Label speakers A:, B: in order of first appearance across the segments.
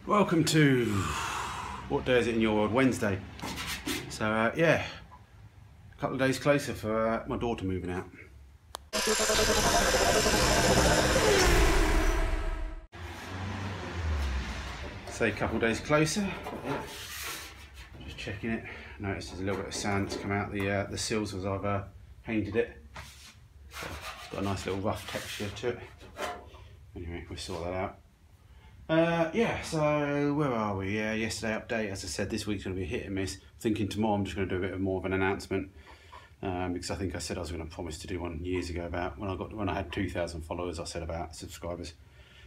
A: Welcome to, what day is it in your world? Wednesday. So yeah, a couple of days closer for my daughter moving out. Say a couple of days closer. Just checking it. Notice there's a little bit of sand to come out the sills as I've painted it. So it's got a nice little rough texture to it. Anyway, we'll sort that out. Yeah, so where are we? Yeah, yesterday update. As I said, this week's going to be hit and miss. Thinking tomorrow I'm just going to do a bit more of an announcement, because I think I said I was going to promise to do one years ago about when I had 2,000 followers. I said about subscribers,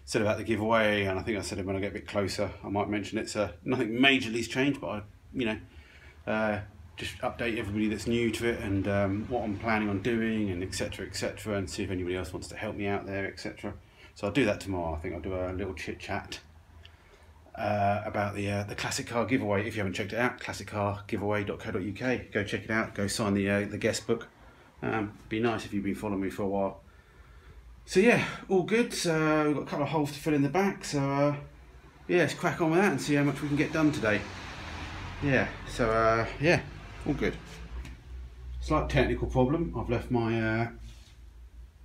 A: said about the giveaway, and I think I said when I get a bit closer I might mention it. So nothing majorly's changed, but I, just update everybody that's new to it and what I'm planning on doing and etc, and see if anybody else wants to help me out there, etc. So I'll do that tomorrow. I think I'll do a little chit chat about the classic car giveaway. If you haven't checked it out, classiccargiveaway.co.uk. Go check it out. Go sign the guest book. Be nice if you've been following me for a while. So yeah, all good. So we've got a couple of holes to fill in the back. So yeah, let's crack on with that and see how much we can get done today. Yeah. So yeah, all good. Slight technical problem. I've left my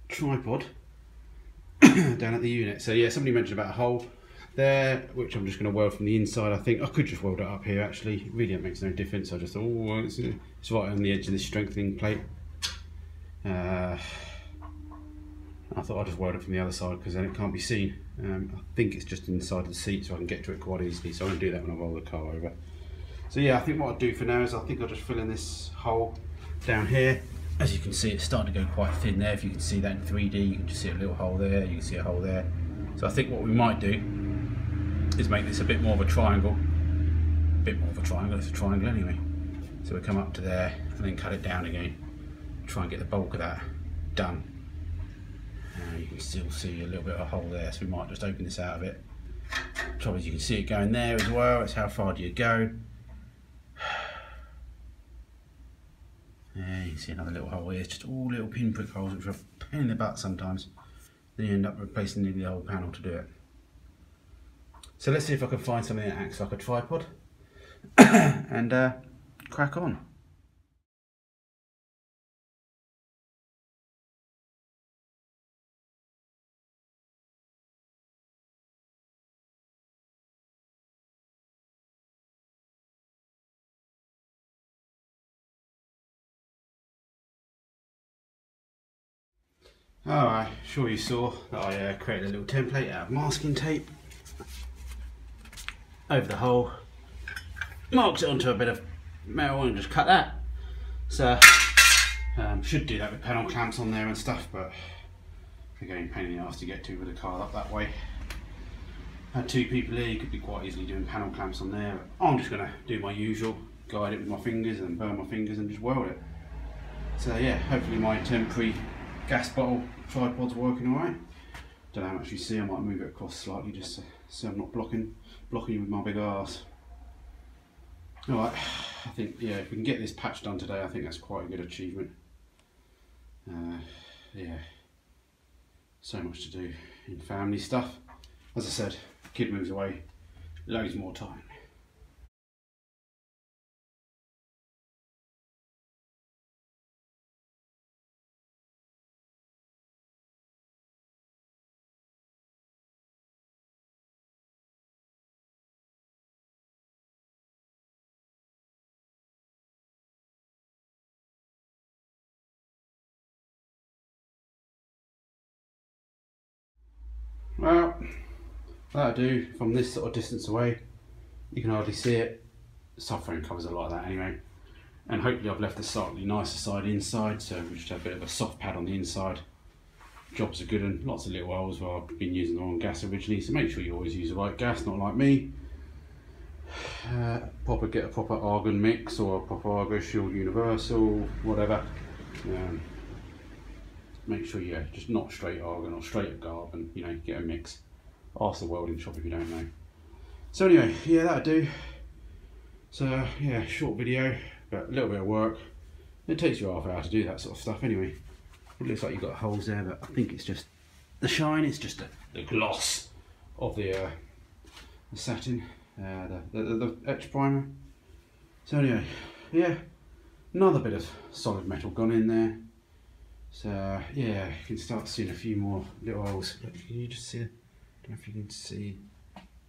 A: tripod down at the unit. So yeah, somebody mentioned about a hole there, which I'm just going to weld from the inside. I think I could just weld it up here actually. Really, it makes no difference. I just thought, oh, it's right on the edge of this strengthening plate. I thought I'd just weld it from the other side because then it can't be seen. I think it's just inside the seat, so I can get to it quite easily. So I'm going to do that when I roll the car over. So yeah, I think what I'll do for now is I'll just fill in this hole down here. As you can see, it's starting to go quite thin there. If you can see that in 3D, you can just see a little hole there, you can see a hole there. So I think what we might do is make this a bit more of a triangle. A bit more of a triangle, it's a triangle anyway. So we come up to there and then cut it down again. Try and get the bulk of that done. You can still see a little bit of a hole there, so we might just open this out of it. Trouble is you can see it going there as well. It's how far do you go. Yeah, you can see another little hole here. It's just all little pinprick holes which are a pain in the butt sometimes. Then you end up replacing nearly the whole panel to do it. So let's see if I can find something that acts like a tripod and crack on. Alright, sure you saw that I created a little template out of masking tape over the hole, marked it onto a bit of metal and just cut that. So should do that with panel clamps on there and stuff, but again, pain in the arse to get to with the car up that way. Had two people here, you could be quite easily doing panel clamps on there. I'm just going to do my usual, guide it with my fingers and burn my fingers and just weld it. So yeah, hopefully my temporary gas bottle tripod's working alright. Don't know how much you see, I might move it across slightly just so I'm not blocking you with my big arse. Alright, I think yeah, if we can get this patch done today, I think that's quite a good achievement. Yeah, so much to do in family stuff. As I said, kid moves away, loads more time. Well, that'll do. From this sort of distance away, you can hardly see it. The subframe covers a lot of that anyway. And hopefully I've left the slightly nicer side inside, so we just have a bit of a soft pad on the inside. Jobs are good and lots of little holes where I've been using the wrong gas originally, so make sure you always use the right gas, not like me. Get a proper argon mix or a proper argon shield universal, whatever. Make sure you just not straight argon or straight carbon, get a mix. Ask the welding shop if you don't know. So anyway, yeah, that'll do. So yeah, short video, but a little bit of work. It takes you half an hour to do that sort of stuff anyway. It looks like you've got holes there, but I think it's just the shine, it's just the gloss of the satin, the etch primer. So anyway, yeah, another bit of solid metal gone in there. So yeah, you can start seeing a few more little holes. Look, can you just see? I don't know if you can see.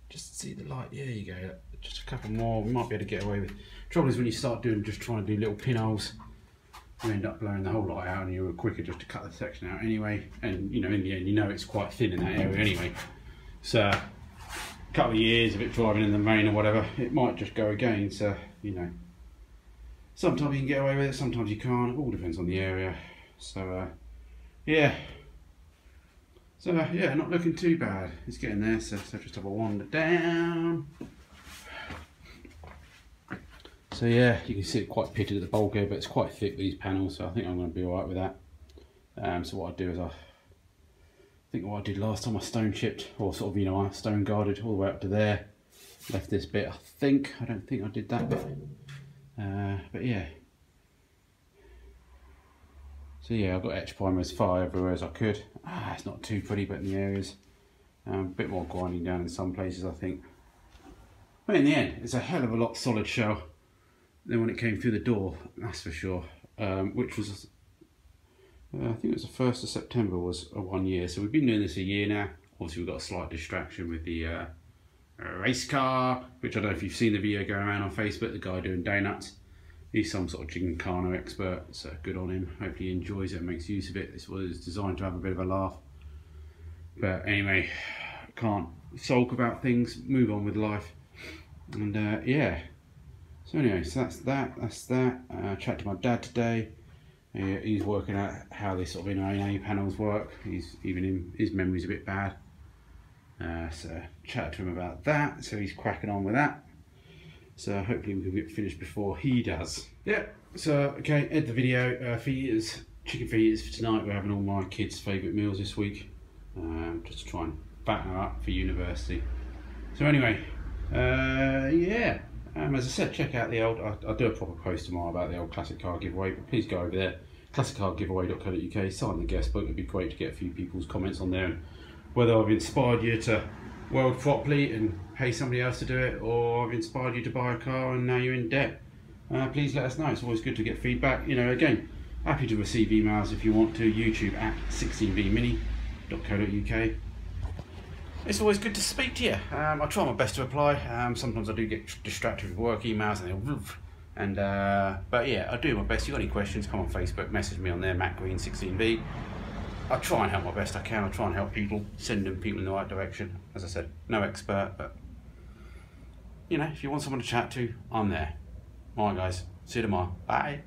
A: Just see the light. There you go. Just a couple more. We might be able to get away with. Trouble is when you start just trying to do little pinholes, you end up blowing the whole lot out, and you're quicker just to cut the section out anyway. And you know, in the end, you know it's quite thin in that area anyway. So a couple of years of it driving in the rain or whatever, it might just go again. So you know, sometimes you can get away with it, sometimes you can't. It all depends on the area. So yeah. So yeah, not looking too bad. It's getting there. So just have a wander down. So yeah, you can see it quite pitted at the bulkhead, but it's quite thick, these panels, so I think I'm going to be alright with that. So what I do is I think what I did last time, I stone chipped, or sort of, you know, I stone guarded all the way up to there. Left this bit, I don't think I did that bit. But yeah. So yeah, I've got etch primer as far everywhere as I could. It's not too pretty, but in the areas. A bit more grinding down in some places, I think. But in the end, it's a hell of a lot solid shell than when it came through the door, that's for sure. Which was, I think it was the 1st of September was 1 year. So we've been doing this a year now. Obviously we've got a slight distraction with the race car, which I don't know if you've seen the video going around on Facebook, the guy doing donuts. He's some sort of Gincana expert, so good on him. Hopefully he enjoys it and makes use of it. This was designed to have a bit of a laugh. But anyway, can't sulk about things, move on with life. And yeah. So anyway, so that's that. I chatted to my dad today. He's working out how these sort of inner panels work. His memory's a bit bad. So chatted to him about that. So he's cracking on with that. So hopefully we can get finished before he does. Yeah, so okay, end the video. Fajitas, chicken fajitas for tonight. We're having all my kids' favourite meals this week. Just to try and batten them up for university. So anyway, yeah. As I said, check out the old, I'll do a proper post tomorrow about the old classic car giveaway, but please go over there, classiccargiveaway.co.uk, sign the guest book. It'd be great to get a few people's comments on there, and whether I've inspired you to weld properly and pay somebody else to do it, or I've inspired you to buy a car and now you're in debt. Please let us know. It's always good to get feedback. You know, again, happy to receive emails if you want to. YouTube at 16vmini.co.uk. It's always good to speak to you. I try my best to reply. Sometimes I do get distracted with work emails and but yeah, I do my best. If you've got any questions, come on Facebook, message me on there, McGreen16V. I try and help my best I can. I try and help people, sending people in the right direction. As I said, no expert, but you know, if you want someone to chat to, I'm there. Alright guys, see you tomorrow. Bye.